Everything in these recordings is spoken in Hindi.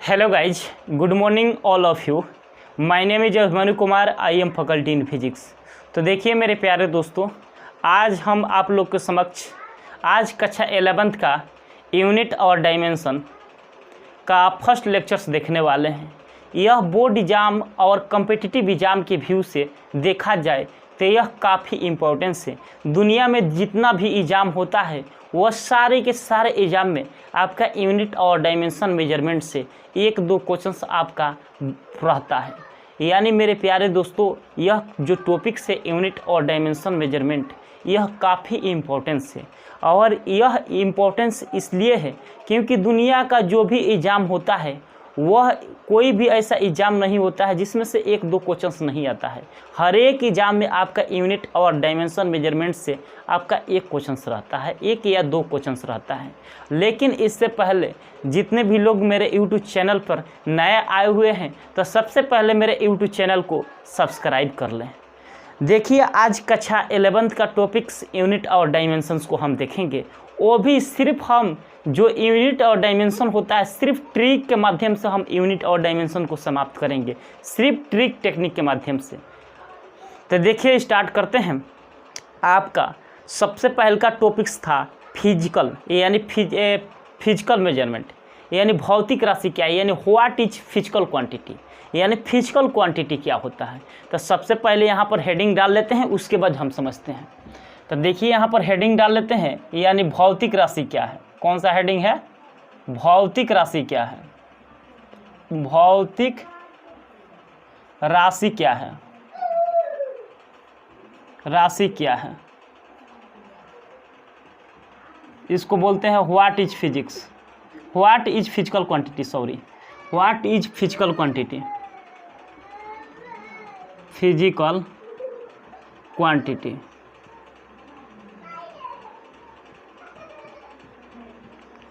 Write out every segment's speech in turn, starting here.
Hello guys, good morning all of you. My name is Abhimanyu Kumar, I am faculty in physics. तो देखिए मेरे प्यारे दोस्तों, आज हम आप लोग के समक्ष आज कक्षा 11th का यूनिट और डायमेंशन का फर्स्ट लेक्चर्स देखने वाले हैं। यह बोर्ड एग्ज़ाम और कम्पिटिटिव एग्ज़ाम के व्यू से देखा जाए तो यह काफ़ी इम्पोर्टेंस है। दुनिया में जितना भी एग्ज़ाम होता है वह सारे के सारे एग्ज़ाम में आपका यूनिट और डायमेंशन मेजरमेंट से एक दो क्वेश्चंस आपका रहता है। यानी मेरे प्यारे दोस्तों, यह जो टॉपिक्स है यूनिट और डायमेंशन मेजरमेंट, यह काफ़ी इम्पोर्टेंस है। और यह इम्पोर्टेंस इसलिए है क्योंकि दुनिया का जो भी एग्ज़ाम होता है वह कोई भी ऐसा एग्ज़ाम नहीं होता है जिसमें से एक दो क्वेश्चंस नहीं आता है। हर एक एग्ज़ाम में आपका यूनिट और डायमेंशन मेजरमेंट से आपका एक क्वेश्चंस रहता है, एक या दो क्वेश्चंस रहता है। लेकिन इससे पहले जितने भी लोग मेरे यूट्यूब चैनल पर नए आए हुए हैं तो सबसे पहले मेरे यूट्यूब चैनल को सब्सक्राइब कर लें। देखिए, आज कक्षा 11th का टॉपिक्स यूनिट और डायमेंशंस को हम देखेंगे। वो भी सिर्फ हम जो यूनिट और डायमेंशन होता है सिर्फ ट्रिक के माध्यम से हम यूनिट और डायमेंशन को समाप्त करेंगे, सिर्फ ट्रिक टेक्निक के माध्यम से। तो देखिए, स्टार्ट करते हैं। आपका सबसे पहले का टॉपिक्स था फिजिकल, यानी फिजिकल मेजरमेंट, यानी भौतिक राशि क्या है, यानी व्हाट इज फिजिकल क्वांटिटी, यानी फिजिकल क्वांटिटी क्या होता है। तो सबसे पहले यहाँ पर हेडिंग डाल लेते हैं, उसके बाद हम समझते हैं। तो देखिए यहाँ पर हेडिंग डाल लेते हैं, यानी भौतिक राशि क्या है। कौन सा हेडिंग है? भौतिक राशि क्या है। भौतिक राशि क्या है, राशि क्या है, इसको बोलते हैं what is physics, what is physical quantity, sorry, what is physical quantity, physical quantity.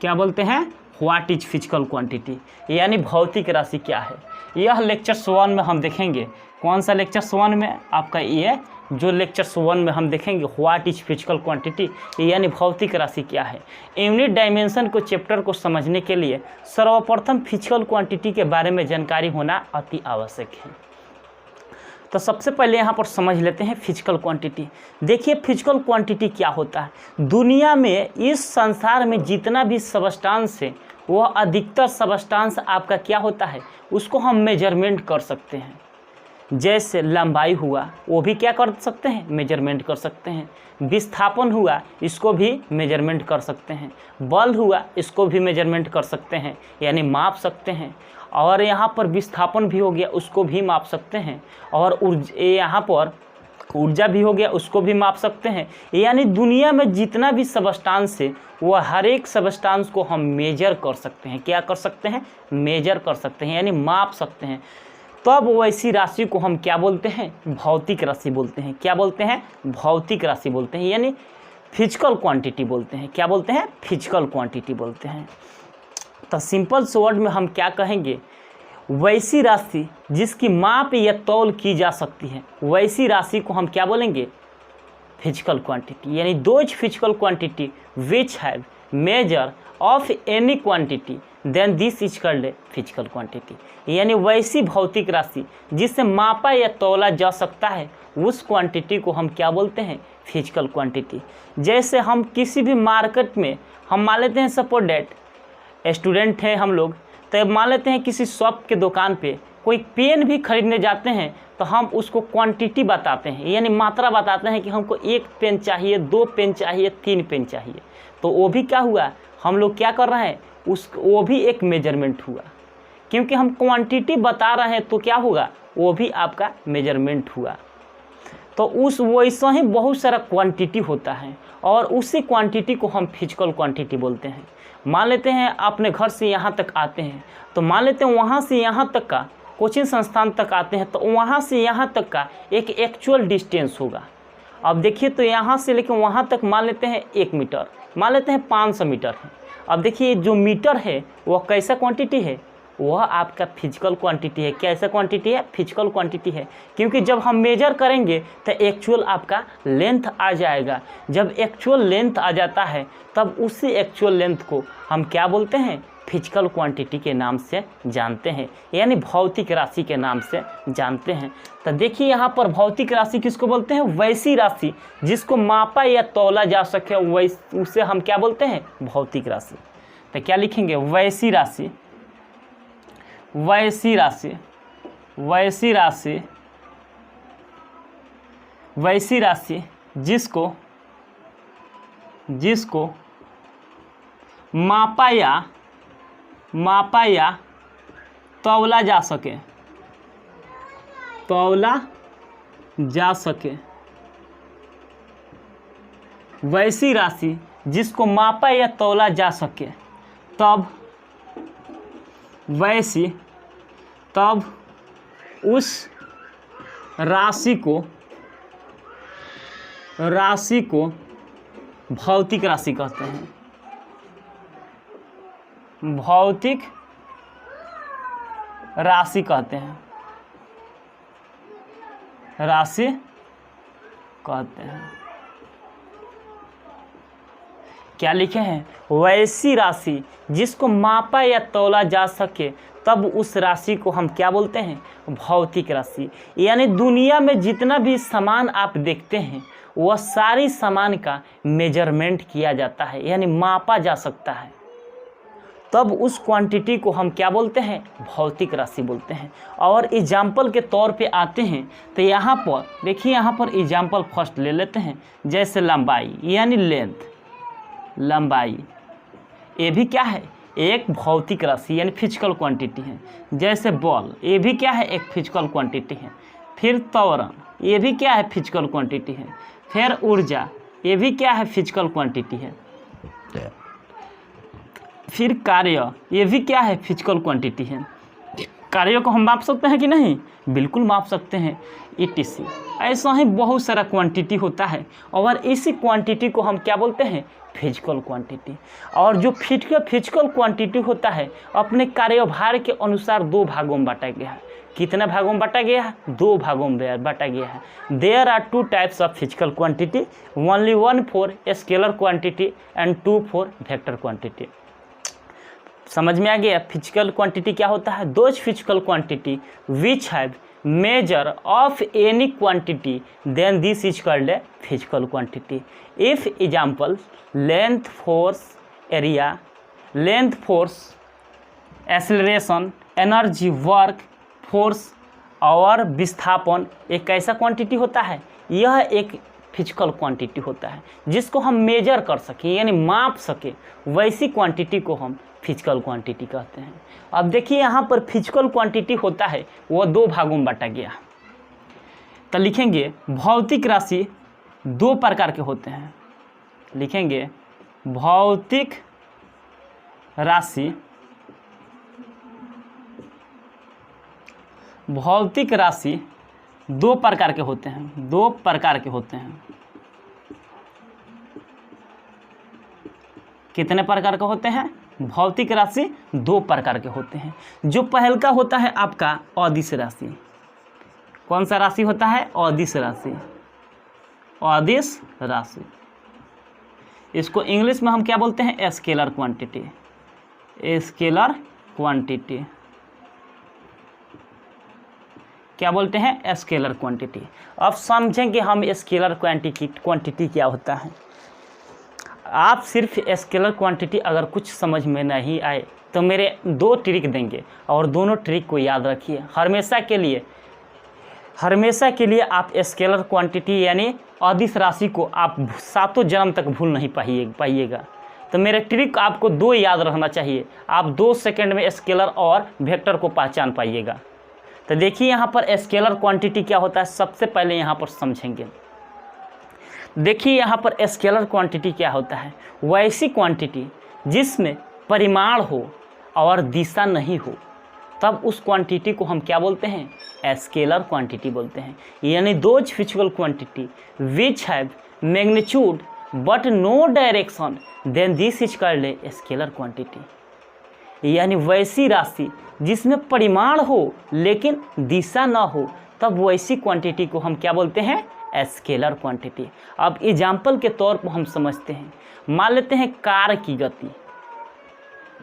क्या बोलते हैं? व्हाट इज फिजिकल क्वांटिटी, यानी भौतिक राशि क्या है। यह लेक्चर 1 में हम देखेंगे। कौन सा लेक्चर 1 में? आपका ये जो लेक्चर 1 में हम देखेंगे व्हाट इज फिजिकल क्वांटिटी, यानी भौतिक राशि क्या है। यूनिट डायमेंशन को चैप्टर को समझने के लिए सर्वप्रथम फिजिकल क्वांटिटी के बारे में जानकारी होना अति आवश्यक है। तो सबसे पहले यहाँ पर समझ लेते हैं फिजिकल क्वांटिटी। देखिए, फिजिकल क्वांटिटी क्या होता है। दुनिया में इस संसार में जितना भी सबस्टांस है वह अधिकतर सबस्टांस आपका क्या होता है, उसको हम मेजरमेंट कर सकते हैं। जैसे लंबाई हुआ, वो भी क्या कर सकते हैं, मेजरमेंट कर सकते हैं। विस्थापन हुआ, इसको भी मेजरमेंट कर सकते हैं। बल हुआ, इसको भी मेजरमेंट कर सकते हैं, यानी माप सकते हैं। और यहाँ पर विस्थापन भी हो गया, उसको भी माप सकते हैं। और यहाँ पर ऊर्जा भी हो गया, उसको भी माप सकते हैं। यानी दुनिया में जितना भी सबस्टांस है वह हर एक सबस्टांस को हम मेजर कर सकते हैं। क्या कर सकते हैं? मेजर कर सकते हैं, यानी माप सकते हैं। तब वैसी राशि को हम क्या बोलते हैं? भौतिक राशि बोलते हैं। क्या बोलते हैं? भौतिक राशि बोलते हैं, यानी फिजिकल क्वांटिटी बोलते हैं। क्या बोलते हैं? फिजिकल क्वांटिटी बोलते हैं। तो सिंपल से वर्ड में हम क्या कहेंगे? वैसी राशि जिसकी माप या तौल की जा सकती है, वैसी राशि को हम क्या बोलेंगे? Physical quantity. यानी those physical quantity which have measure of any quantity then this is called physical quantity. यानी वैसी भौतिक राशि जिससे मापा या तौला जा सकता है, उस क्वांटिटी को हम क्या बोलते हैं? Physical quantity. जैसे हम किसी भी मार्केट में हम मान लेते हैं, सपोज डेट स्टूडेंट हैं हम लोग, तो मान लेते हैं किसी शॉप के दुकान पे कोई पेन भी खरीदने जाते हैं तो हम उसको क्वांटिटी बताते हैं, यानी मात्रा बताते हैं कि हमको 1 पेन चाहिए, 2 पेन चाहिए, 3 पेन चाहिए। तो वो भी क्या हुआ, हम लोग क्या कर रहे हैं, वो भी एक मेजरमेंट हुआ। क्योंकि हम क्वांटिटी बता रहे हैं तो क्या होगा, वो भी आपका मेजरमेंट हुआ। तो उस वैसा ही बहुत सारा क्वांटिटी होता है और उसी क्वांटिटी को हम फिजिकल क्वांटिटी बोलते हैं। मान लेते हैं अपने घर से यहाँ तक आते हैं, तो मान लेते हैं वहाँ से यहाँ तक का कोचिंग संस्थान तक आते हैं, तो वहाँ से यहाँ तक का एक एक्चुअल डिस्टेंस होगा। अब देखिए, तो यहाँ से लेकर वहाँ तक मान लेते हैं 1 मीटर, मान लेते हैं 500 मीटर है। अब देखिए, जो मीटर है वह कैसा क्वांटिटी है, वह आपका फिजिकल क्वांटिटी है। कैसा क्वांटिटी है? फिजिकल क्वांटिटी है। क्योंकि जब हम मेजर करेंगे तो एक्चुअल आपका लेंथ आ जाएगा। जब एक्चुअल लेंथ आ जाता है तब उसी एक्चुअल लेंथ को हम क्या बोलते हैं? फिजिकल क्वांटिटी के नाम से जानते हैं, यानी भौतिक राशि के नाम से जानते हैं। तो देखिए यहाँ पर भौतिक राशि किसको बोलते हैं? वैसी राशि जिसको मापा या तौला जा सके, वैसे उसे हम क्या बोलते हैं? भौतिक राशि। तो क्या लिखेंगे? वैसी राशि, वैसी राशि, वैसी राशि, वैसी राशि जिसको जिसको मापा या तौला जा सके, तौला जा सके, वैसी राशि जिसको मापा या तौला जा सके, तब वैसी, तब उस राशि को भौतिक राशि कहते हैं। भौतिक राशि कहते हैं, राशि कहते हैं। क्या लिखे हैं? वैसी राशि जिसको मापा या तौला जा सके, तब उस राशि को हम क्या बोलते हैं? भौतिक राशि। यानी दुनिया में जितना भी सामान आप देखते हैं वह सारी सामान का मेजरमेंट किया जाता है, यानी मापा जा सकता है, तब उस क्वांटिटी को हम क्या बोलते हैं? भौतिक राशि बोलते हैं। और एग्जाम्पल के तौर पे आते हैं तो यहाँ पर देखिए, यहाँ पर एग्जाम्पल फर्स्ट ले लेते हैं, जैसे लंबाई यानी लेंथ, लंबाई ये भी क्या है? एक भौतिक राशि यानी फिजिकल क्वांटिटी है। जैसे बॉल, ये भी क्या है? एक फिजिकल क्वांटिटी है। फिर त्वरण, ये भी क्या है? फिजिकल क्वांटिटी है। फिर ऊर्जा, ये भी क्या है? फिजिकल क्वांटिटी है। फिर कार्य, ये भी क्या है? फिजिकल क्वांटिटी है। कार्यों को हम माप सकते हैं कि नहीं? बिल्कुल माप सकते हैं। ETC ऐसा ही बहुत सारा क्वांटिटी होता है, और इसी क्वांटिटी को हम क्या बोलते हैं? Physical quantity. और जो फिजिकल क्वांटिटी होता है अपने कार्यभार के अनुसार दो भागों में बांटा गया है। कितने भागों में बांटा गया है? दो भागों में बांटा गया है। There are two types of physical quantity, only one for scalar quantity and two for vector quantity. समझ में आ गया? फिजिकल क्वांटिटी क्या होता है? Those physical quantity which have measure of any quantity then this is called a physical quantity. If example, length, force, area, length, force, acceleration, energy, work, force और विस्थापन एक ऐसा क्वांटिटी होता है, यह एक फिजिकल क्वांटिटी होता है जिसको हम मेजर कर सके यानी माप सके, वैसी क्वांटिटी को हम फिजिकल क्वांटिटी कहते हैं। अब देखिए यहाँ पर फिजिकल क्वांटिटी होता है वो दो भागों में बांटा गया। तो लिखेंगे भौतिक राशि दो प्रकार के होते हैं। लिखेंगे भौतिक राशि, भौतिक राशि दो प्रकार के होते हैं, दो प्रकार के होते हैं। कितने प्रकार के होते हैं? भौतिक राशि दो प्रकार के होते हैं। जो पहल का होता है आपका अदिश राशि। कौन सा राशि होता है? अदिश राशि। अदिश राशि, इसको इंग्लिश में हम क्या बोलते हैं? Scalar quantity. स्केलर क्वांटिटी क्या बोलते हैं? Scalar quantity. अब समझेंगे हम स्केलर क्वांटिटी क्या होता है। आप सिर्फ स्केलर क्वांटिटी अगर कुछ समझ में नहीं आए तो मेरे दो ट्रिक देंगे और दोनों ट्रिक को याद रखिए हमेशा के लिए। हमेशा के लिए आप स्केलर क्वांटिटी यानी अदिश राशि को आप सातों जन्म तक भूल नहीं पाइएगा। तो मेरे ट्रिक आपको दो याद रखना चाहिए। आप 2 सेकंड में स्केलर और वेक्टर को पहचान पाइएगा। तो देखिए यहाँ पर स्केलर क्वांटिटी क्या होता है, सबसे पहले यहाँ पर समझेंगे। देखिए यहाँ पर स्केलर क्वांटिटी क्या होता है? वैसी क्वांटिटी जिसमें परिमाण हो और दिशा नहीं हो, तब उस क्वांटिटी को हम क्या बोलते हैं? स्केलर क्वांटिटी बोलते हैं। यानी those physical quantity which have magnitude but no direction then this is called a scalar quantity. यानी वैसी राशि जिसमें परिमाण हो लेकिन दिशा ना हो, तब वैसी क्वांटिटी को हम क्या बोलते हैं? Scalar quantity. अब एग्जाम्पल के तौर पर हम समझते हैं। मान लेते हैं कार की गति,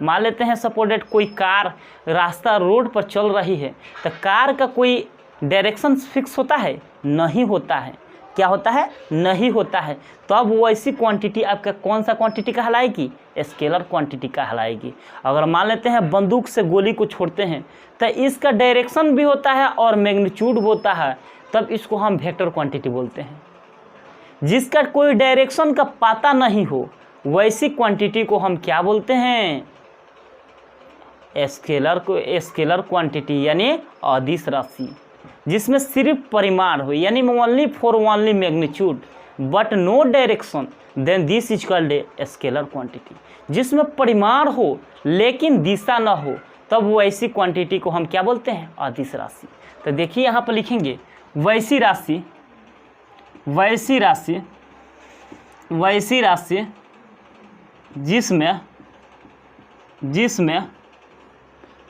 मान लेते हैं सपोर्टेड कोई कार रास्ता रोड पर चल रही है, तो कार का कोई डायरेक्शन फिक्स होता है? नहीं होता है। क्या होता है? नहीं होता है। तो अब वैसी क्वांटिटी आपका कौन सा क्वांटिटी कहलाएगी? स्केलर क्वांटिटी कहलाएगी। अगर मान लेते हैं बंदूक से गोली को छोड़ते हैं तो इसका डायरेक्शन भी होता है और मैग्नीट्यूड होता है, तब इसको हम वेक्टर क्वांटिटी बोलते हैं। जिसका कोई डायरेक्शन का पता नहीं हो वैसी क्वांटिटी को हम क्या बोलते हैं? स्केलर क्वांटिटी यानी अदिश राशि। जिसमें सिर्फ परिमाण हो यानी only for only magnitude but no direction, then this is called a scalar quantity. जिसमें परिमाण हो लेकिन दिशा न हो, तब वो ऐसी क्वांटिटी को हम क्या बोलते हैं? अदिश राशि। तो देखिए यहाँ पर लिखेंगे वैसी राशि जिसमें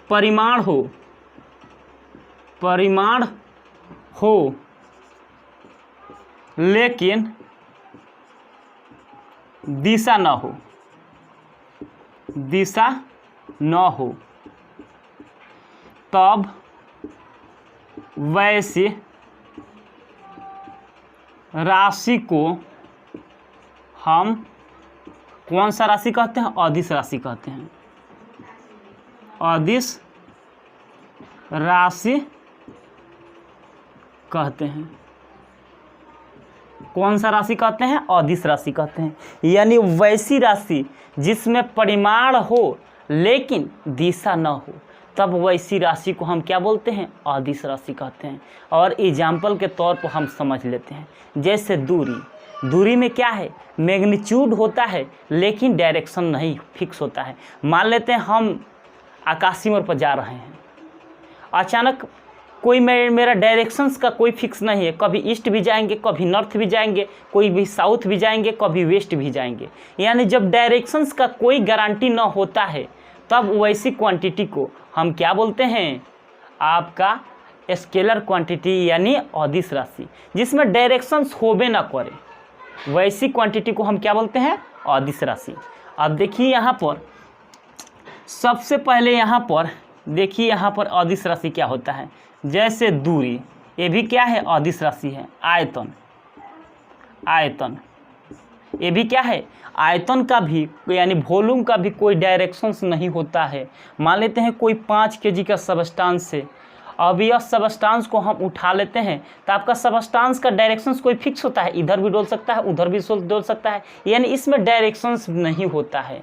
परिमाण हो लेकिन दिशा न हो, तब वैसी राशि को हम कौन सा राशि कहते हैं? अदिश राशि कहते हैं। अदिश राशि कहते हैं। कौन सा राशि कहते हैं? अदिश राशि कहते हैं। यानी वैसी राशि जिसमें परिमाण हो लेकिन दिशा न हो, तब वैसी राशि को हम क्या बोलते हैं? अदिश राशि कहते हैं। और एग्जाम्पल के तौर पर हम समझ लेते हैं, जैसे दूरी में क्या है? मैग्नीट्यूड होता है लेकिन डायरेक्शन नहीं फिक्स होता है। मान लेते हैं हम आकाशीय मोड़ पर जा रहे हैं, अचानक कोई मेरा डायरेक्शंस का कोई फिक्स नहीं है, कभी ईस्ट भी जाएंगे, कभी नॉर्थ भी जाएंगे, कोई भी साउथ भी जाएंगे, कभी वेस्ट भी जाएंगे। यानी जब डायरेक्शंस का कोई गारंटी ना होता है, तब वैसी क्वांटिटी को हम क्या बोलते हैं? आपका स्केलर क्वांटिटी यानी अदिश राशि। जिसमें डायरेक्शंस होबे ना करे, वैसी क्वांटिटी को हम क्या बोलते हैं? अदिश राशि। अब देखिए यहाँ पर सबसे पहले यहाँ पर देखिए यहाँ पर अदिश राशि क्या होता है। जैसे दूरी, ये भी क्या है? अदिश राशि है। आयतन ये भी क्या है? आयतन का भी यानी वॉल्यूम का भी कोई डायरेक्शंस नहीं होता है। मान लेते हैं कोई 5 kg का सबस्टांस है, अब यह सबस्टांस को हम उठा लेते हैं, तो आपका सबस्टांस का डायरेक्शंस कोई फिक्स होता है? इधर भी डोल सकता है, उधर भी डोल सकता है, यानी इसमें डायरेक्शंस नहीं होता है।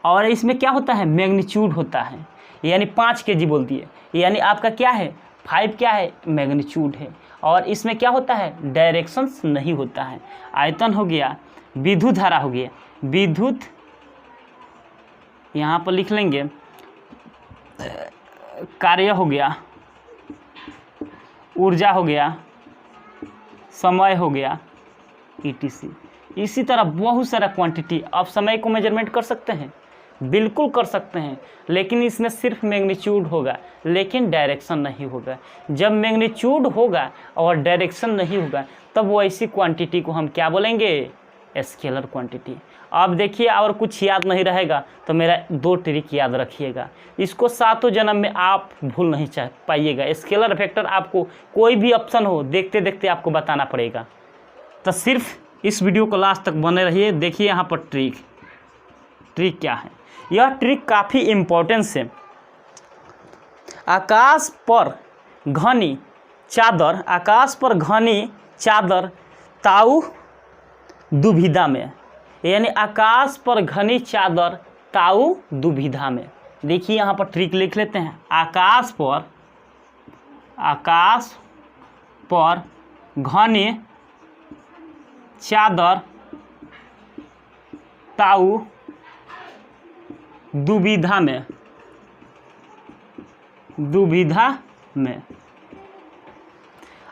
और इसमें क्या होता है? मैग्नीट्यूड होता है। यानी 5 kg बोल दिए, यानी आपका क्या है? 5 क्या है? मैग्नीट्यूड है। और इसमें क्या होता है? डायरेक्शंस नहीं होता है। आयतन हो गया, विद्युत धारा हो गया, विद्युत यहाँ पर लिख लेंगे, कार्य हो गया, ऊर्जा हो गया, समय हो गया, ETC। इसी तरह बहुत सारा क्वांटिटी। आप समय को मेजरमेंट कर सकते हैं? बिल्कुल कर सकते हैं, लेकिन इसमें सिर्फ मैग्नीट्यूड होगा लेकिन डायरेक्शन नहीं होगा। जब मैग्नीट्यूड होगा और डायरेक्शन नहीं होगा, तब वो ऐसी क्वांटिटी को हम क्या बोलेंगे? Scalar quantity. अब देखिए, और कुछ याद नहीं रहेगा तो मेरा 2 ट्रिक याद रखिएगा, इसको 7 जन्म में आप भूल नहीं पाइएगा। स्केलर वेक्टर आपको कोई भी ऑप्शन हो, देखते देखते आपको बताना पड़ेगा। तो सिर्फ इस वीडियो को लास्ट तक बने रहिए। देखिए यहाँ पर ट्रिक क्या है। यह ट्रिक काफ़ी इम्पोर्टेंस है। आकाश पर घनी चादर ताऊ दुविधा में, यानी आकाश पर घनी चादर ताऊ दुविधा में। देखिए यहाँ पर ट्रिक लिख लेते हैं। आकाश पर घनी चादर ताऊ दुविधा में।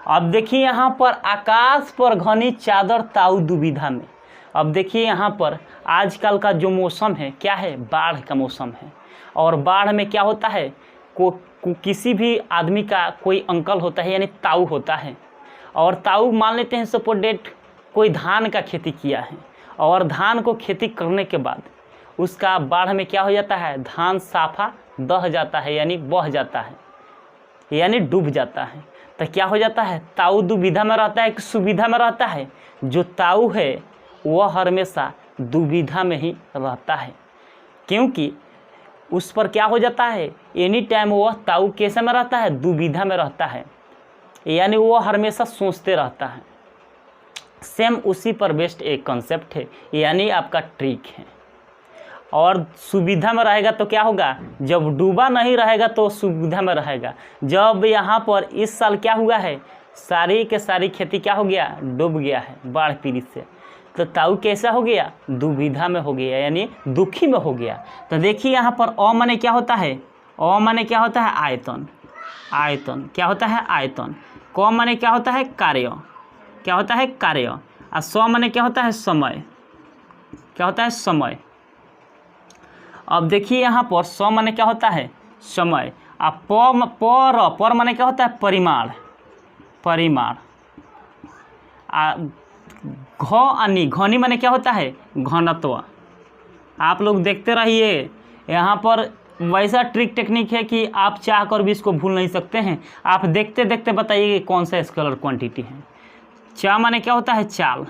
अब देखिए यहाँ पर आकाश पर घनी चादर ताऊ दुविधा में। अब देखिए यहाँ पर आजकल का जो मौसम है क्या है? बाढ़ का मौसम है। और बाढ़ में क्या होता है? किसी भी आदमी का कोई अंकल होता है, यानी ताऊ होता है। और ताऊ मान लेते हैं सपोज डेट कोई धान का खेती किया है, और धान को खेती करने के बाद उसका बाढ़ में क्या हो जाता है, धान साफा दह जाता है यानी बह जाता है यानी डूब जाता है। तो क्या हो जाता है, ताऊ दुविधा में रहता है कि सुविधा में रहता है? जो ताऊ है वह हमेशा दुविधा में ही रहता है, क्योंकि उस पर क्या हो जाता है, एनी टाइम वह ताऊ कैसे में रहता है, दुविधा में रहता है, यानी वो हमेशा सोचते रहता है। सेम उसी पर बेस्ड एक कॉन्सेप्ट है, यानी आपका ट्रिक है। और सुविधा में रहेगा तो क्या होगा, जब डूबा नहीं रहेगा तो सुविधा में रहेगा। जब यहाँ पर इस साल क्या हुआ है, सारी के सारी खेती क्या हो गया, डूब गया है बाढ़ पीड़ित से, तो ताऊ कैसा हो गया, दुविधा में हो गया यानी दुखी में हो गया। तो देखिए यहाँ पर अ माने क्या होता है, अ माने क्या होता है, आयतन, आयतन क्या होता है, आयतन। क माने क्या होता है, कार्य, क्या होता है, कार्य। और स माने क्या होता है, समय, क्या होता है, समय। अब देखिए यहाँ पर स माने क्या होता है, समय। और पर माने क्या होता है, परिमाण, परिमाण। घनी माने क्या होता है, घनत्व। आप लोग देखते रहिए, यहाँ पर वैसा ट्रिक टेक्निक है कि आप चाह कर भी इसको भूल नहीं सकते हैं। आप देखते देखते बताइए कि कौन सा स्केलर क्वांटिटी है। चा माने क्या होता है, चाल।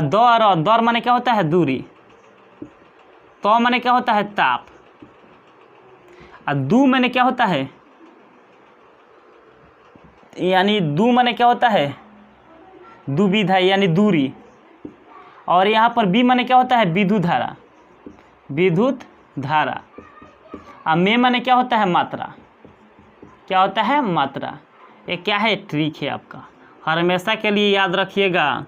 दौर माने क्या होता है, दूरी। तो माने क्या होता है, ताप। दू माने क्या होता है, यानी दू माने क्या होता है, दुविधा यानी दूरी। और यहाँ पर बी माने क्या होता है, विद्युत धारा, विद्युत धारा। अब मे माने क्या होता है, मात्रा, क्या होता है, मात्रा। ये क्या है, ट्रिक है आपका, हमेशा के लिए याद रखिएगा।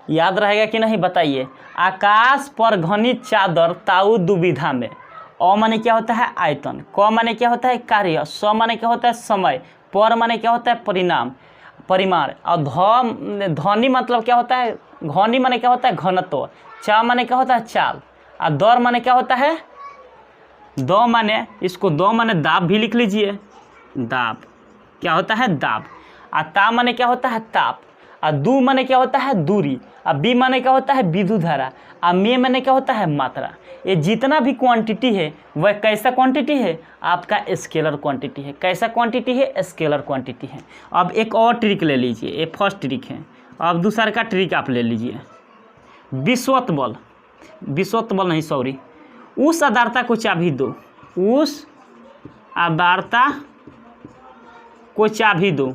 याद रहेगा कि नहीं बताइए। आकाश पर घनी चादर ताऊ दुविधा में। अ माने क्या होता है, आयतन। क माने क्या होता है, कार्य। स माने क्या होता है, समय। पर माने क्या होता है, परिणाम, परिमाण। और ध्वनि मतलब क्या होता है, घनी माने क्या होता है, घनत्व। चा माने क्या होता है, चाल। और दौर माने क्या होता है, दो माने, इसको दो माने दाब भी लिख लीजिए, दाब, क्या होता है, दाब। और ता माने क्या होता है, ताप। और दू माने क्या होता है, दूरी। और बी माने क्या होता है, विद्युत धारा। और मे माने क्या होता है, मात्रा। ये जितना भी क्वांटिटी है वह कैसा क्वांटिटी है, आपका स्केलर क्वांटिटी है। कैसा क्वांटिटी है, स्केलर क्वांटिटी है। अब एक और ट्रिक ले लीजिए, ये फर्स्ट ट्रिक है। अब दूसरा का ट्रिक आप ले लीजिए, विश्वत बल, विश्वत बल नहीं सॉरी, उस आधारता को चाबी दो, उस आधारता को चाबी दो,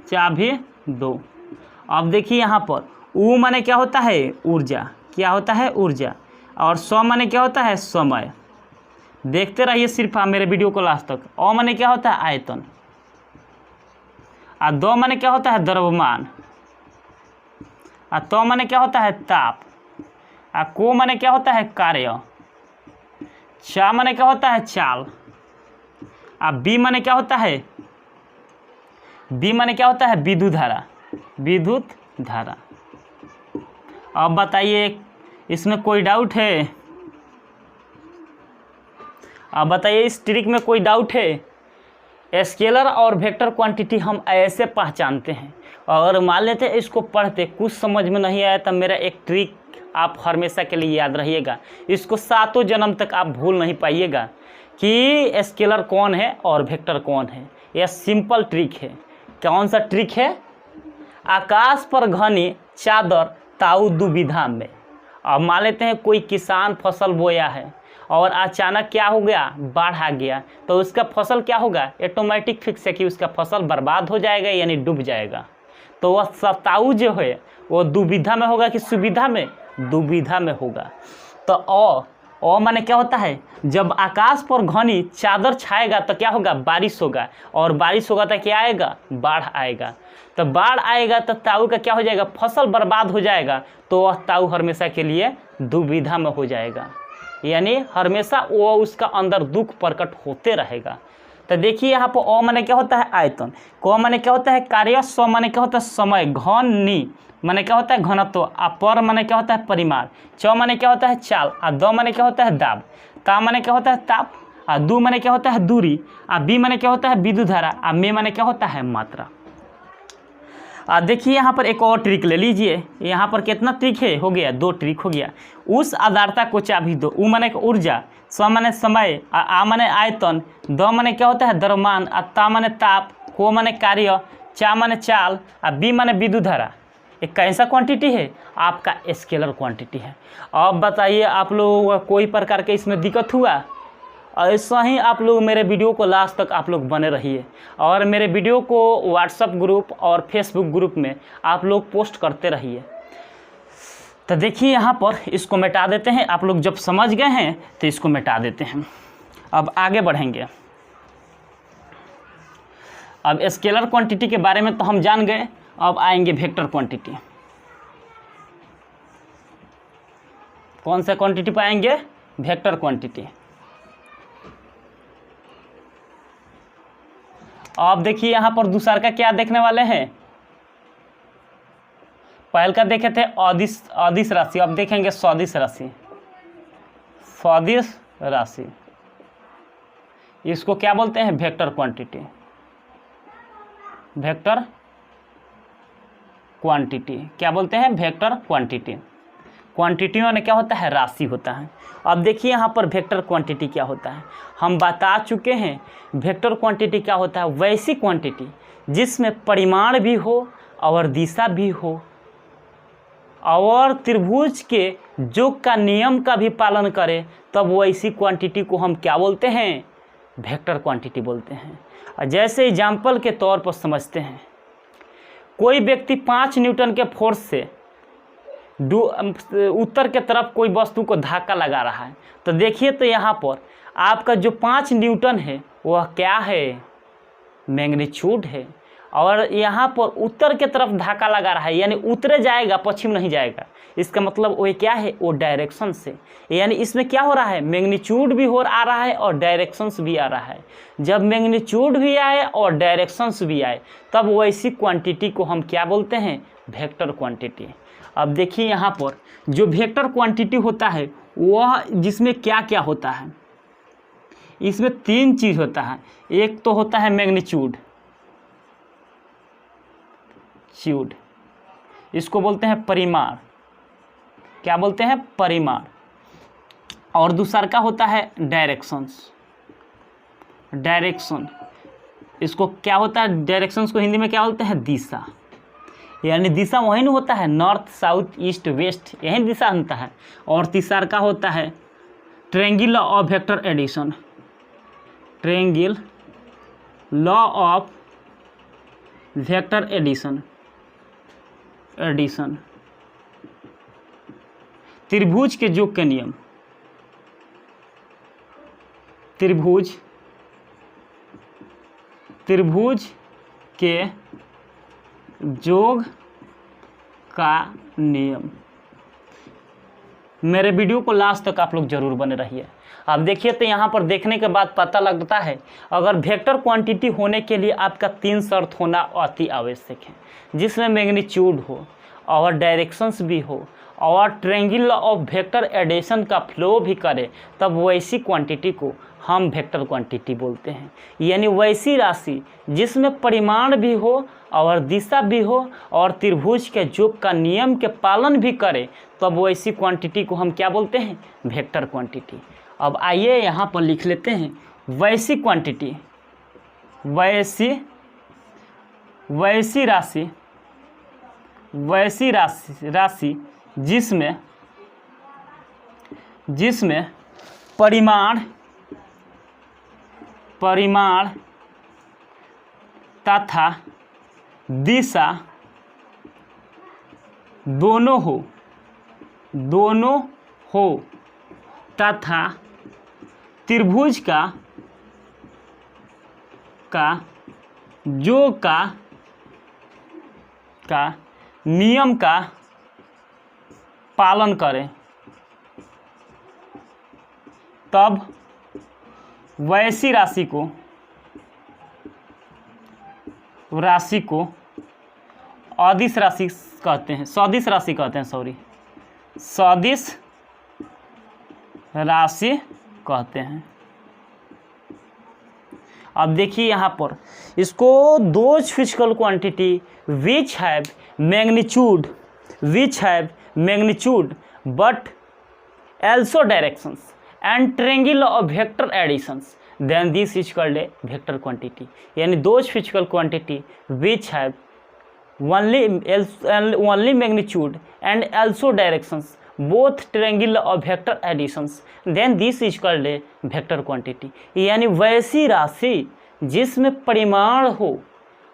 चाबी दो। अब देखिए यहाँ पर ऊ माने क्या होता है, ऊर्जा, क्या होता है, ऊर्जा। और स माने क्या होता है, समय। देखते रहिए सिर्फ आप मेरे वीडियो को लास्ट तक। अ माने क्या होता है, आयतन। और दो माने क्या होता है, द्रव्यमान। और तो माने क्या होता है, ताप। और को माने क्या होता है, कार्य। चा माने क्या होता है, चाल। और बी माने क्या होता है, बी माने क्या होता है, विद्युत धारा, विद्युत धारा। अब बताइए इसमें कोई डाउट है, अब बताइए इस ट्रिक में कोई डाउट है। स्केलर और वेक्टर क्वांटिटी हम ऐसे पहचानते हैं, और मान लेते हैं इसको पढ़ते कुछ समझ में नहीं आया तब मेरा एक ट्रिक आप हमेशा के लिए याद रहिएगा, इसको सातों जन्म तक आप भूल नहीं पाइएगा कि स्केलर कौन है और वेक्टर कौन है। यह सिंपल ट्रिक है। कौन सा ट्रिक है, आकाश पर घनी चादर ताऊ दुविधा में। अब मान लेते हैं कोई किसान फसल बोया है और अचानक क्या हो गया, बाढ़ आ गया, तो उसका फसल क्या होगा, ऑटोमेटिक फिक्स है कि उसका फसल बर्बाद हो जाएगा यानी डूब जाएगा। तो वह ताऊ जो है वो दुविधा में होगा कि सुविधा में, दुविधा में होगा। तो ओ माने क्या होता है, जब आकाश पर घनी चादर छाएगा तो क्या होगा, बारिश होगा, और बारिश होगा तो क्या आएगा, बाढ़ आएगा। तो बाढ़ आएगा तो ताऊ का क्या हो जाएगा, फसल बर्बाद हो जाएगा, तो वह ताऊ हमेशा के लिए दुविधा में हो जाएगा, यानी हमेशा वो उसका अंदर दुख प्रकट होते रहेगा। तो देखिए यहाँ पर अ माने क्या होता है, आयतन। क माने क्या होता है, कार्य। स माने क्या होता है, समय। घनी माने क्या होता है, घनत्व। आ पर माने क्या होता है, परिमाण। च माने क्या होता है, चाल। आ द माने क्या होता है, दाब। ता माने क्या होता है, ताप। आ दू माने क्या होता है, दूरी। आ बी माने क्या होता है, विद्युत धारा। आ मे माने क्या होता है, मात्रा। देखिए यहाँ पर एक और ट्रिक ले लीजिए। यहाँ पर कितना ट्रिक है, हो गया 2 ट्रिक हो गया। उस आधारता को चाबी दो। उ माने ऊर्जा, स माने समय, आ माने आयतन, द माने क्या होता है द्रव्यमान, ता माने ताप, को माने कार्य, चा माने चाल, बी माने विद्युत धारा। एक कैसा क्वांटिटी है, आपका स्केलर क्वांटिटी है। अब बताइए आप लोगों को कोई प्रकार के इसमें दिक्कत हुआ? ऐसा ही आप लोग मेरे वीडियो को लास्ट तक आप लोग बने रहिए और मेरे वीडियो को व्हाट्सएप ग्रुप और फेसबुक ग्रुप में आप लोग पोस्ट करते रहिए। तो देखिए यहाँ पर इसको मिटा देते हैं। आप लोग जब समझ गए हैं तो इसको मिटा देते हैं। अब आगे बढ़ेंगे। अब स्केलर क्वांटिटी के बारे में तो हम जान गए। अब आएंगे वेक्टर क्वांटिटी। कौन सा क्वांटिटी पाएंगे? Vector quantity. अब देखिए यहाँ पर दूसरा का क्या देखने वाले हैं। पहले का देखे थे अदिश राशि, अब देखेंगे सदिश राशि। सदिश राशि इसको क्या बोलते हैं? Vector quantity. वेक्टर क्वांटिटी क्या बोलते हैं? Vector quantity. क्वांटिटी में क्या होता है? राशि होता है। अब देखिए यहाँ पर वेक्टर क्वांटिटी क्या होता है, हम बता चुके हैं। वेक्टर क्वांटिटी क्या होता है? वैसी क्वांटिटी जिसमें परिमाण भी हो और दिशा भी हो और त्रिभुज के योग का नियम का भी पालन करे, तब वैसी क्वांटिटी को हम क्या बोलते हैं? वेक्टर क्वांटिटी बोलते हैं। जैसे एग्जाम्पल के तौर पर समझते हैं, कोई व्यक्ति 5 न्यूटन के फोर्स से उत्तर के तरफ कोई वस्तु को धक्का लगा रहा है। तो देखिए तो यहाँ पर आपका जो 5 न्यूटन है वह क्या है? मैग्नीट्यूड है। और यहाँ पर उत्तर के तरफ धक्का लगा रहा है, यानी उत्तरे जाएगा, पश्चिम नहीं जाएगा। इसका मतलब वो क्या है? वो डायरेक्शन से, यानी इसमें क्या हो रहा है? मैग्नीट्यूड भी आ रहा है और डायरेक्शंस भी आ रहा है। जब मैग्नीट्यूड भी आए और डायरेक्शंस भी आए, तब वैसी क्वांटिटी को हम क्या बोलते हैं? Vector quantity. अब देखिए यहाँ पर जो वेक्टर क्वांटिटी होता है वह जिसमें क्या क्या होता है, इसमें 3 चीज़ होता है। एक तो होता है मैग्नीट्यूड, इसको बोलते हैं परिमाण। क्या बोलते हैं? परिमाण। और दूसरा का होता है डायरेक्शंस। डायरेक्शन इसको क्या होता है? डायरेक्शंस को हिंदी में क्या बोलते हैं? दिशा। यानी दिशा वही नहीं होता है, नॉर्थ साउथ ईस्ट वेस्ट, यही दिशा होता है। और तीसरा का होता है triangle law of vector addition. Triangle law of vector addition. त्रिभुज के योग के नियम। त्रिभुज के योग का नियम। मेरे वीडियो को लास्ट तक आप लोग जरूर बने रहिए। आप देखिए तो यहाँ पर देखने के बाद पता लगता है, अगर वेक्टर क्वांटिटी होने के लिए आपका 3 शर्त होना अति आवश्यक है, जिसमें मैग्नीट्यूड हो और डायरेक्शंस भी हो और ट्रायंगल ऑफ वेक्टर एडिशन का फ्लो भी करे, तब वैसी क्वांटिटी को हम वेक्टर क्वांटिटी बोलते हैं। यानी वैसी राशि जिसमें परिमाण भी हो और दिशा भी हो और त्रिभुज के योग का नियम के पालन भी करे, तब वैसी क्वांटिटी को हम क्या बोलते हैं? Vector quantity. अब आइए यहाँ पर लिख लेते हैं वैसी क्वांटिटी। वैसी राशि जिसमें परिमाण तथा दिशा दोनों हो तथा त्रिभुज का योग का नियम का पालन करें, तब वैसी राशि को अदिश राशि कहते हैं, सदिश राशि कहते हैं, सदिश राशि कहते हैं। अब देखिए यहाँ पर इसको those physical quantity which have magnitude but also directions and triangle of vector additions then this is called a vector quantity. यानी those physical quantity which have only magnitude and also directions both triangle of vector additions then this is called a vector quantity. यानी वैसी राशि जिसमें परिमाण हो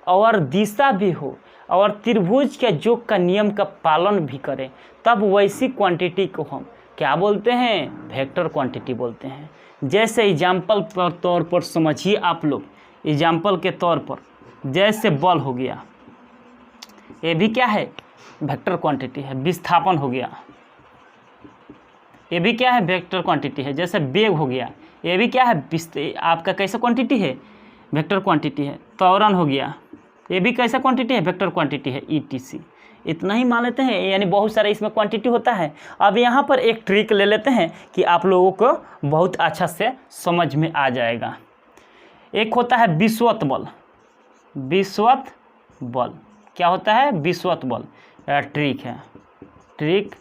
और दिशा भी हो और त्रिभुज के योग का नियम का पालन भी करें, तब वैसी क्वांटिटी को हम क्या बोलते हैं? वेक्टर क्वांटिटी बोलते हैं। जैसे एग्जाम्पल पर तौर पर समझिए आप लोग, एग्जाम्पल के तौर पर जैसे बल हो गया, ये भी क्या है? वेक्टर क्वांटिटी है। विस्थापन हो गया, ये भी क्या है? वेक्टर क्वांटिटी है। जैसे वेग हो गया, ये भी क्या है? आपका कैसा क्वांटिटी है? वेक्टर क्वांटिटी है। त्वरण हो गया, ये भी कैसा क्वांटिटी है? वेक्टर क्वांटिटी है। ETC इतना ही मान लेते हैं, यानी बहुत सारा इसमें क्वांटिटी होता है। अब यहाँ पर एक ट्रिक ले लेते हैं कि आप लोगों को बहुत अच्छा से समझ में आ जाएगा। एक होता है विस्वत बल। विस्वत बल क्या होता है? विस्वत बल ट्रिक है। ट्रिक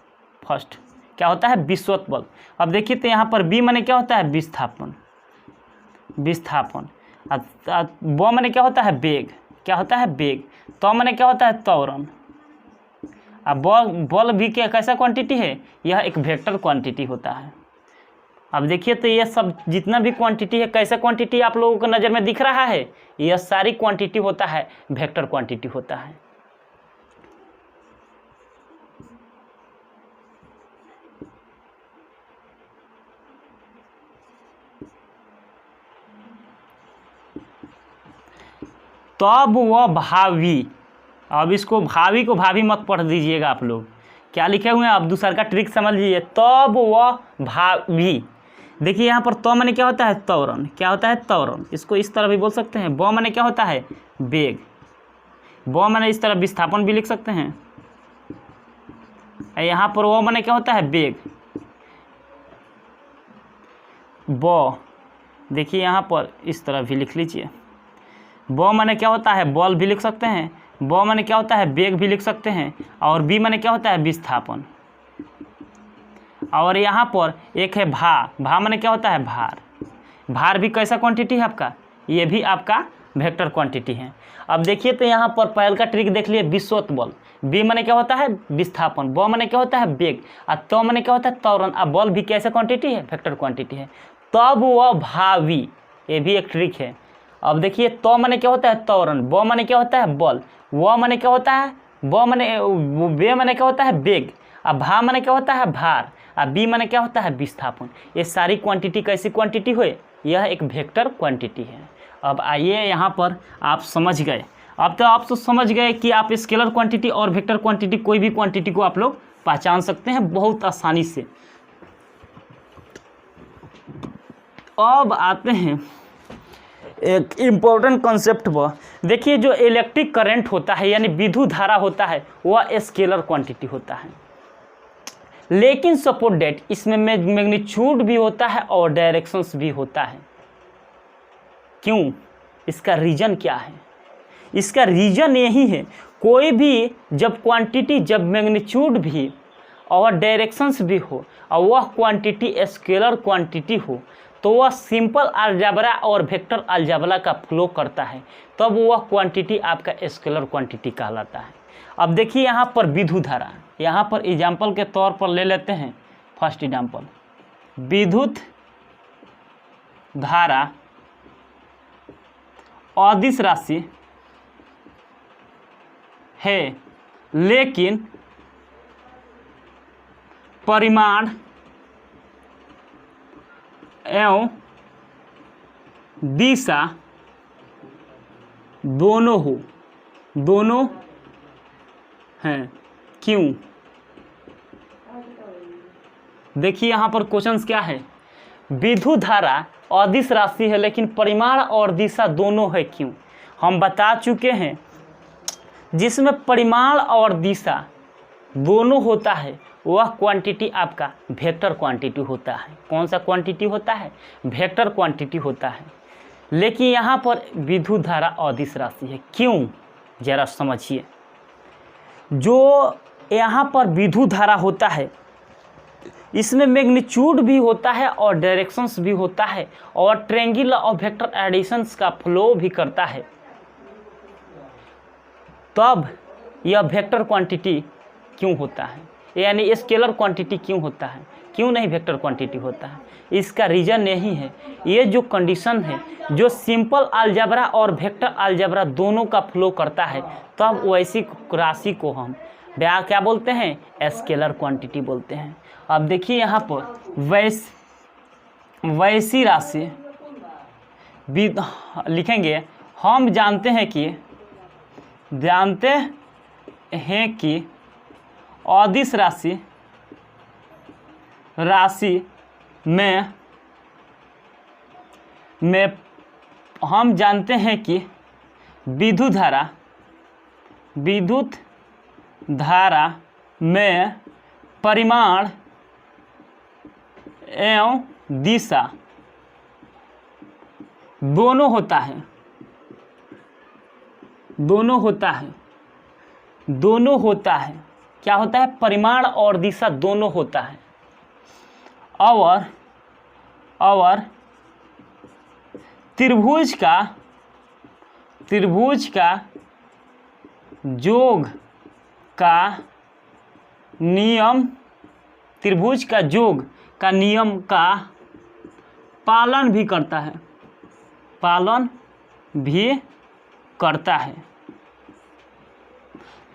फर्स्ट क्या होता है? विस्वत बल। अब देखिए तो यहाँ पर बी माने क्या होता है? विस्थापन। ब माने क्या होता है? वेग। क्या होता है? वेग। तो माने क्या होता है? त्वरण। अब बल भी क्या कैसा क्वांटिटी है? यह एक वेक्टर क्वांटिटी होता है। अब देखिए तो ये सब जितना भी क्वांटिटी है, कैसा क्वांटिटी आप लोगों को नज़र में दिख रहा है? यह सारी क्वांटिटी होता है वेक्टर क्वांटिटी होता है। तब वह भावी, अब इसको भावी को भावी मत पढ़ दीजिएगा आप लोग, क्या लिखे हुए हैं आप दूसरा का ट्रिक समझ लीजिए। तब वह भावी, देखिए यहाँ पर तो माने क्या होता है? त्वरण। क्या होता है? त्वरण। इसको इस तरह भी बोल सकते हैं। ब माने क्या होता है? वेग। ब माने इस तरह विस्थापन भी लिख सकते हैं। यहाँ पर वो माने क्या होता है? वेग। ब देखिए यहाँ पर इस तरह भी लिख लीजिए। ब माने क्या होता है? बल भी लिख सकते हैं। ब माने क्या होता है? वेग भी लिख सकते हैं। और बी माने क्या होता है? विस्थापन। और यहाँ पर एक है भा माने क्या होता है? भार। भार भी कैसा क्वांटिटी है आपका? ये भी आपका वेक्टर क्वांटिटी है। अब देखिए तो यहाँ पर पहल का ट्रिक देख लिए, विस्वत बल। बी माने क्या होता है? विस्थापन। ब माने क्या होता है? वेग। और तो माने क्या होता है? त्वरण। अब बल भी कैसा क्वांटिटी है? वेक्टर क्वांटिटी है। तब वह भावी, ये भी एक ट्रिक है। अब देखिए तो माने क्या होता है? त्वरण। ब माने क्या होता है? बल। व माने क्या होता है? वे माने क्या होता है? वेग। अब भा माने क्या होता है? भार। अब बी माने क्या होता है? विस्थापन। ये सारी क्वांटिटी कैसी क्वांटिटी हुए? यह एक वेक्टर क्वांटिटी है। अब आइए यहाँ पर आप समझ गए। अब तो आप तो समझ गए कि आप स्केलर क्वांटिटी और वेक्टर क्वांटिटी, कोई भी क्वांटिटी को आप लोग पहचान सकते हैं बहुत आसानी से। अब आते हैं एक इम्पोर्टेंट कॉन्सेप्ट पर। देखिए जो इलेक्ट्रिक करंट होता है यानी विद्युत धारा होता है, वह स्केलर क्वांटिटी होता है। लेकिन सपोर्ट डेट इसमें मैग्नीट्यूड भी होता है और डायरेक्शंस भी होता है। क्यों? इसका रीजन क्या है? इसका रीजन यही है, कोई भी जब क्वांटिटी, जब मैग्नीट्यूड भी और डायरेक्शंस भी हो और वह क्वांटिटी स्केलर क्वांटिटी हो, तो वह सिंपल अलजेब्रा और वेक्टर अलजेब्रा का फ्लो करता है, तब वह क्वांटिटी आपका स्केलर क्वांटिटी कहलाता है। अब देखिए यहाँ पर विद्युत धारा, यहाँ पर एग्जाम्पल के तौर पर ले लेते हैं। फर्स्ट एग्जाम्पल, विद्युत धारा अदिश राशि है, लेकिन परिमाण एवं दिशा दोनों हैं। क्यों? देखिए यहाँ पर क्वेश्चंस क्या है। विद्युत धारा अदिश राशि है लेकिन परिमाण और दिशा दोनों है, क्यों? हम बता चुके हैं, जिसमें परिमाण और दिशा दोनों होता है वह क्वांटिटी आपका वेक्टर क्वांटिटी होता है। कौन सा क्वांटिटी होता है? वेक्टर क्वांटिटी होता है। लेकिन यहाँ पर विद्युत धारा अदिश राशि है। क्यों, जरा समझिए। जो यहाँ पर विद्युत धारा होता है इसमें मैग्नीट्यूड भी होता है और डायरेक्शंस भी होता है और ट्रायंगुलर और वेक्टर एडिशंस का फ्लो भी करता है, तब यह वेक्टर क्वांटिटी क्यों होता है, यानी स्केलर क्वांटिटी क्यों होता है, क्यों नहीं वेक्टर क्वांटिटी होता है? इसका रीज़न यही है, ये जो कंडीशन है जो सिंपल अलजेब्रा और वेक्टर अलजेब्रा दोनों का फ्लो करता है, तब वैसी राशि को हम क्या बोलते हैं, स्केलर क्वांटिटी बोलते हैं। अब देखिए यहाँ पर वैसी राशि लिखेंगे। हम जानते हैं कि अदिश राशि में हम जानते हैं कि विद्युत धारा में परिमाण एवं दिशा दोनों होता है। क्या होता है? परिमाण और दिशा दोनों होता है। और त्रिभुज का योग का नियम का पालन भी करता है।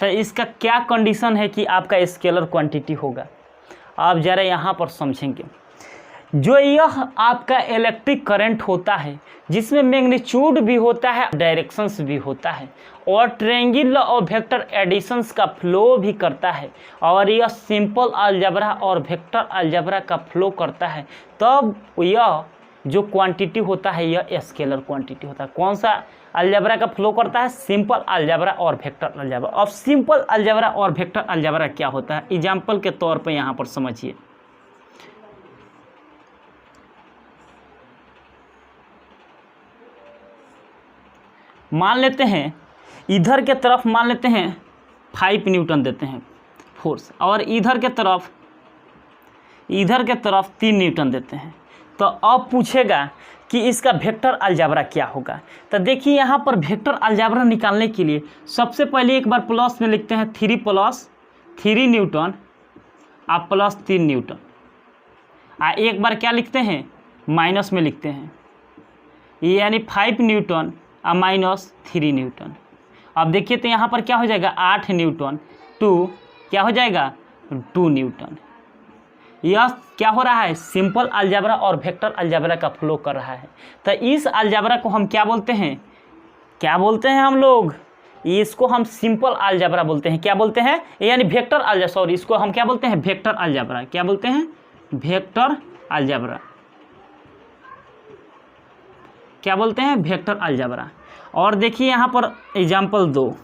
तो इसका क्या कंडीशन है कि आपका स्केलर क्वांटिटी होगा? आप ज़रा यहाँ पर समझेंगे। जो यह आपका इलेक्ट्रिक करंट होता है जिसमें मैग्नीट्यूड भी होता है, डायरेक्शंस भी होता है और ट्रायंगुलर और वेक्टर एडिशंस का फ्लो भी करता है, और यह सिंपल अलजेब्रा और वेक्टर अलजेब्रा का फ्लो करता है, तब यह जो क्वांटिटी होता है यह स्केलर क्वांटिटी होता है। कौन सा अलजेब्रा का फ्लो करता है? सिंपल अलजेब्रा और वेक्टर अलजेब्रा। अब सिंपल अलजेब्रा और वेक्टर अलजेब्रा क्या होता है, एग्जाम्पल के तौर पर यहाँ पर समझिए। मान लेते हैं इधर के तरफ 5 न्यूटन देते हैं फोर्स, और इधर के तरफ 3 न्यूटन देते हैं। तो अब पूछेगा कि इसका वेक्टर अलजेब्रा क्या होगा। तो देखिए यहाँ पर वेक्टर अलजेब्रा निकालने के लिए सबसे पहले एक बार प्लस में लिखते हैं 3 + 3 न्यूटन आप प्लस 3 न्यूटन, एक बार क्या लिखते हैं, माइनस में लिखते हैं, यानी 5 न्यूटन माइनस 3 न्यूटन। अब देखिए तो यहाँ पर क्या हो जाएगा, 8 न्यूटन टू क्या हो जाएगा, 2 न्यूटन। यह क्या हो रहा है, सिंपल अलजेब्रा और वेक्टर अलजेब्रा का फ्लो कर रहा है। तो इस अलजेब्रा को हम क्या बोलते हैं, हम लोग इसको हम सिंपल अलजेब्रा बोलते हैं। क्या बोलते हैं, यानी वेक्टर अलजेब्रा, सॉरी, इसको हम क्या बोलते हैं, वेक्टर अलजेब्रा। क्या बोलते हैं, वेक्टर अलजेब्रा। क्या बोलते हैं, वेक्टर अलजेब्रा। और देखिए यहाँ पर एग्जाम्पल 2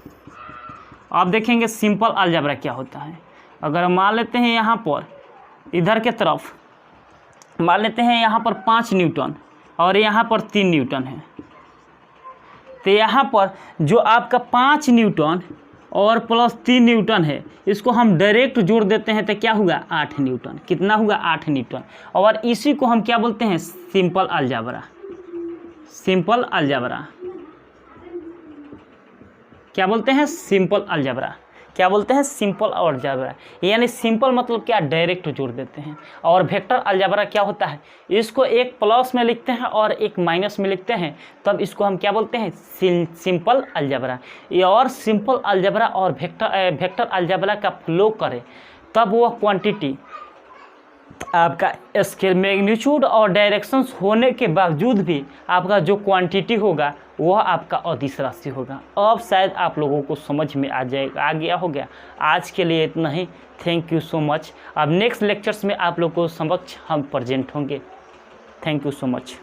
आप देखेंगे सिंपल अलजेब्रा क्या होता है। अगर मान लेते हैं यहाँ पर इधर के तरफ मान लेते हैं यहाँ पर 5 न्यूटन और यहाँ पर 3 न्यूटन है, तो यहाँ पर जो आपका 5 न्यूटन और प्लस 3 न्यूटन है इसको हम डायरेक्ट जोड़ देते हैं तो क्या होगा, 8 न्यूटन। कितना होगा, 8 न्यूटन। और इसी को हम क्या बोलते हैं, सिंपल अलजेब्रा। सिंपल अलजेब्रा क्या बोलते हैं, सिंपल अलजेब्रा। क्या बोलते हैं, सिंपल अलजेब्रा। यानी सिंपल मतलब क्या, डायरेक्ट जोड़ देते हैं। और वेक्टर अलजेब्रा क्या होता है, इसको एक प्लस में लिखते हैं और एक माइनस में लिखते हैं, तब इसको हम क्या बोलते हैं, सिंपल अलजेब्रा। और सिंपल अलजेब्रा और वेक्टर अलजेब्रा का फ्लो करे तब वह क्वांटिटी आपका स्केल मैग्नीट्यूड और डायरेक्शंस होने के बावजूद भी आपका जो क्वांटिटी होगा वह आपका अदिश राशि होगा। अब शायद आप लोगों को समझ में आ गया हो गया। आज के लिए इतना ही। Thank you so much. अब नेक्स्ट लेक्चर्स में आप लोगों को समक्ष हम प्रेजेंट होंगे। Thank you so much.